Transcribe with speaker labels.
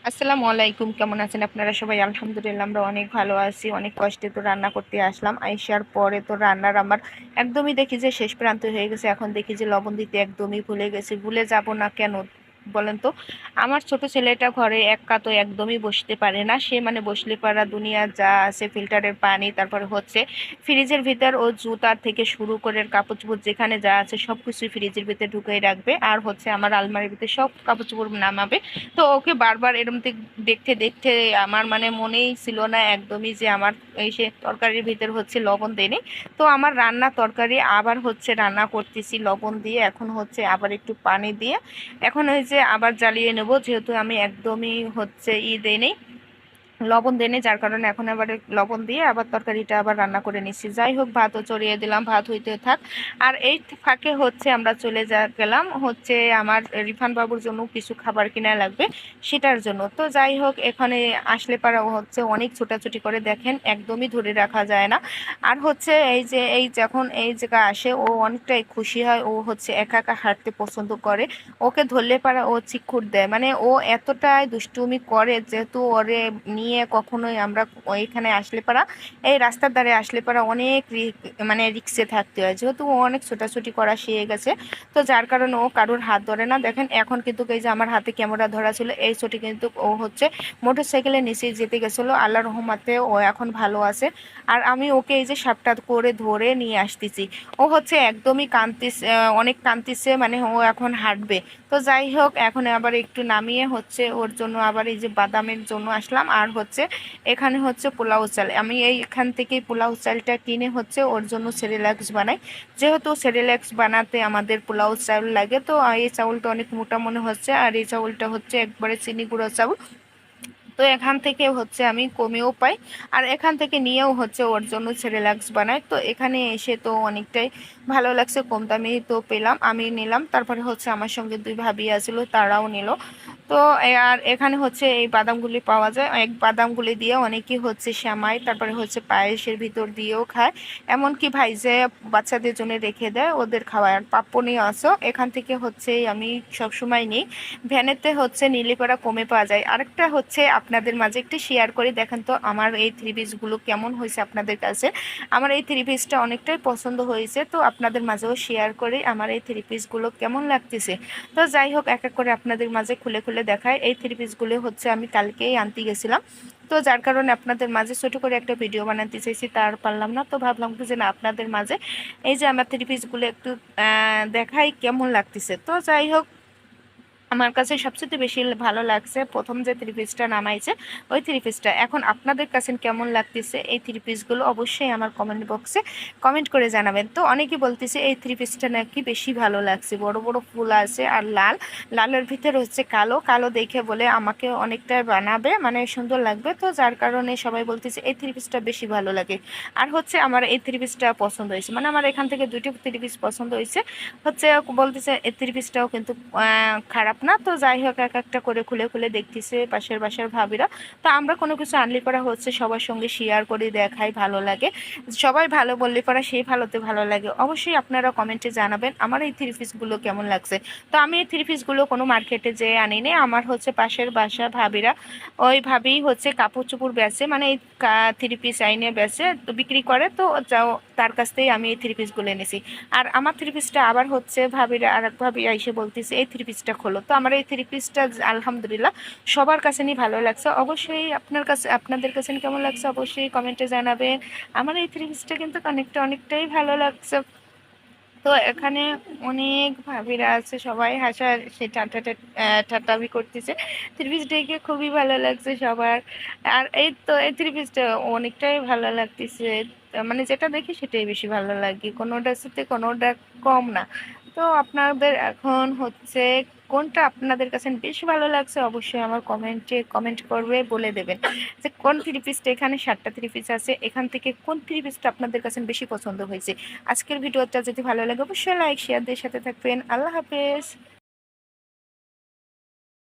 Speaker 1: আসসালামু আলাইকুম, কেমন আছেন আপনারা সবাই? আলহামদুলিল্লাহ, আমরা অনেক ভালো আছি। অনেক কষ্টে তো রান্না করতে আসলাম। আইসার পরে তো রান্নার আমার একদমই দেখি যে শেষ প্রান্ত হয়ে গেছে। এখন দেখি যে লবণ দিতে একদমই ভুলে গেছি। ভুলে যাব না কেন বলেন তো? আমার ছোট ছেলেটা ঘরে একা তো একদমই বসতে পারে না। সে মানে বসলে পারা দুনিয়া যা আছে, ফিল্টারের পানি, তারপরে হচ্ছে ফ্রিজের ভিতর ও জুতা থেকে শুরু করে কাপড় চোপড় যেখানে যা আছে সবকিছু ফ্রিজের ভিতরে ঢুকিয়ে রাখবে। আর হচ্ছে আমার আলমারির ভিতরে সব কাপড় চোপড় নামাবে। তো ওকে বারবার এরম দেখতে দেখতে আমার মানে মনেই ছিল না একদমই যে আমার এই সে তরকারির ভিতর হচ্ছে লবণ দেয়নি। তো আমার রান্না তরকারি আবার হচ্ছে রান্না করতেছি লবণ দিয়ে, এখন হচ্ছে আবার একটু পানি দিয়ে এখন ওই যে আবার জ্বালিয়ে নেব, যেহেতু আমি একদমই হচ্ছে দেইনি, লবণ দেনে, যার কারণে এখন আবার লবণ দিয়ে আবার তরকারিটা আবার রান্না করে নিচ্ছি। যাই হোক, ভাতও চড়িয়ে দিলাম, ভাত হইতে থাক। আর এই ফাঁকে হচ্ছে আমরা চলে গেলাম হচ্ছে আমার রিফান বাবুর জন্য কিছু খাবার কিনা লাগবে, সেটার জন্য। তো যাই হোক, এখানে আসলে পারা ও হচ্ছে অনেক ছোটাছুটি করে, দেখেন একদমই ধরে রাখা যায় না। আর হচ্ছে এই যে এই যখন এই জায়গা আসে ও অনেকটাই খুশি হয়। ও হচ্ছে একা একা হাঁটতে পছন্দ করে। ওকে ধরলে পারা ও চিৎকুট দেয়, মানে ও এতটাই দুষ্টুমি করে, যেহেতু ওরে নিয়ে কখনোই আমরা ওইখানে আসলে পারা, এই রাস্তার ধারে আসলে পারা অনেক মানে রিক্সে থাকতে হয়, যেহেতু ও অনেক ছোটাছুটি করা শিখে গেছে। তো যার কারণে ও কারোর হাত ধরে না। দেখেন এখন কিন্তু এই যে আমার হাতে ক্যামেরা ধরা ছিল, এই ছুটি কিন্তু ও হচ্ছে মোটর সাইকেলের নিচে যেতে গেছিলো। আল্লাহর রহমতে ও এখন ভালো আছে। আর আমি ওকে এই যে সাপটা করে ধরে নিয়ে আসতেছি। ও হচ্ছে একদমই কাঁদতেছে, অনেক কাঁদতেছে, মানে ও এখন হাঁটবে। তো যাই হোক, এখন আবার একটু নামিয়ে হচ্ছে ওর জন্য আবার এই যে বাদামের জন্য আসলাম। আর হচ্ছে এখানে হচ্ছে পোলাও চাল, আমি এখান থেকে পোলাও চালটা কিনে হচ্ছে ওর জন্য সেরেলাক্স বানাই। যেহেতু সেরেলাক্স বানাতে আমাদের পোলাও চাল লাগে, তো এই চাউলটা অনেক মোটা মনে হচ্ছে, আর এই চাউলটা হচ্ছে একবারে চিনি গুঁড়ো চাউল। তো এখান থেকে হচ্ছে আমি কমেও পাই, আর এখান থেকে নিয়েও হচ্ছে ওর জন্য সেরেলাক্স বানাই। তো এখানে এসে তো অনেকটাই ভালো লাগছে, কম দামি তো পেলাম, আমি নিলাম। তারপরে হচ্ছে আমার সঙ্গে দুই ভাবি আছিল, তারাও নিল। তো আর এখানে হচ্ছে এই বাদামগুলি পাওয়া যায়, এক বাদামগুলি দিয়ে অনেকেই হচ্ছে সেমাই, তারপরে হচ্ছে পায়েসের ভিতর দিয়েও খায়। এমনকি ভাই যে বাচ্চাদের জন্য রেখে দেয় ওদের খাওয়ায়। আর পাপ্পনি আসো এখান থেকে হচ্ছে আমি সবসময় নিই। ভ্যানেতে হচ্ছে নীলিপাড়া কমে পাওয়া যায়। আরেকটা হচ্ছে আপনাদের মাঝে একটু শেয়ার করে দেখেন তো আমার এই থ্রি পিসগুলো কেমন হয়েছে আপনাদের কাছে। আমার এই থ্রি পিসটা অনেকটাই পছন্দ হয়েছে, তো আপনাদের মাঝেও শেয়ার করে আমার এই থ্রি পিসগুলো কেমন লাগতেছে। তো যাই হোক, এক এক করে আপনাদের মাঝে খুলে খুলে দেখায়। এই থ্রি পিসগুলো হচ্ছে আমি কালকেই আনতে গেছিলাম, তো যার কারণে আপনাদের মাঝে ছোট করে একটা ভিডিও বানাতে চাইছি, তার পারলাম না। তো ভাবলাম যে না, আপনাদের মাঝে এই যে আমার থ্রি পিসগুলো একটু দেখাই কেমন লাগতেছে। তো যাই হোক, আমার কাছে সবচেয়ে বেশি ভালো লাগছে প্রথম যে থ্রি পিসটা নামাইছে, ওই থ্রি পিসটা। এখন আপনাদের কাছে কেমন লাগতেছে এই থ্রি পিসগুলো অবশ্যই আমার কমেন্ট বক্সে কমেন্ট করে জানাবেন। তো অনেকেই বলতেছে এই থ্রি পিসটা নাকি বেশি ভালো লাগছে, বড় বড় ফুল আছে আর লাল, লালের ভিতরে হচ্ছে কালো কালো, দেখে বলে আমাকে অনেকটা বানাবে, মানে সুন্দর লাগবে। তো যার কারণে সবাই বলতেছে এই থ্রি পিসটা বেশি ভালো লাগে। আর হচ্ছে আমার এই থ্রি পিসটা পছন্দ হয়েছে, মানে আমার এখান থেকে দুইটি থ্রি পিস পছন্দ হয়েছে। হচ্ছে বলতেছে এই থ্রি পিসটাও কিন্তু খারাপ না। তো যাই হোক, এক একটা করে খুলে খুলে দেখতেছে পাশের বাসার ভাবিরা। তো আমরা কোনো কিছু আনলি করা হচ্ছে সবার সঙ্গে শেয়ার করে দেখাই, ভালো লাগে। সবাই ভালো বললে পরা সেই ভালোতে ভালো লাগে। অবশ্যই আপনারা কমেন্টে জানাবেন আমার এই থ্রি পিসগুলো কেমন লাগছে। তো আমি এই থ্রি পিসগুলো কোনো মার্কেটে যেয়ে আনিনি, আমার হচ্ছে পাশের বাসা ভাবিরা, ওই ভাবি হচ্ছে কাপড় চোপড় বেচে, মানে এই থ্রি পিস আইনে বেচে, তো বিক্রি করে। তো যাও, তার কাছ থেকেই আমি এই থ্রি পিসগুলো এনেছি। আর আমার থ্রি পিসটা আবার হচ্ছে ভাবিরা আর এক ভাবি এসে বলতেছে এই থ্রি পিসটা খোলো। তো আমার এই থ্রি পিসটা আলহামদুলিল্লাহ সবার কাছে নিয়ে ভালো লাগছে। অবশ্যই আপনার কাছে, আপনাদের কাছে কেমন লাগছে অবশ্যই কমেন্টে জানাবেন। আমার এই থ্রি পিসটা কিন্তু অনেকটাই ভালো লাগছে। তো এখানে অনেক ভাবিরা আছে, সবাই হাসা সে ঠাট্টামি করতেছে। থ্রি পিস দেখে খুবই ভালো লাগছে সবার। আর এই তো এই থ্রি পিসটা অনেকটাই ভালো লাগতেছে, মানে যেটা দেখি সেটাই বেশি ভালো লাগে, কোনোটার সাথে কোনোটা কম না। তো আপনাদের এখন হচ্ছে কোনটা আপনাদের কাছে বেশি ভালো লাগছে অবশ্যই আমার কমেন্টে কমেন্ট করবে, বলে দেবেন যে কোন থ্রি পিসটা, এখানে 7টা থ্রি পিস আছে, এখান থেকে কোন থ্রি পিসটা আপনাদের কাছে বেশি পছন্দ হয়েছে। আজকের ভিডিওটা যদি ভালো লাগে অবশ্যই লাইক শেয়ার দিয়ে সাথে থাকবেন। আল্লাহ হাফেজ।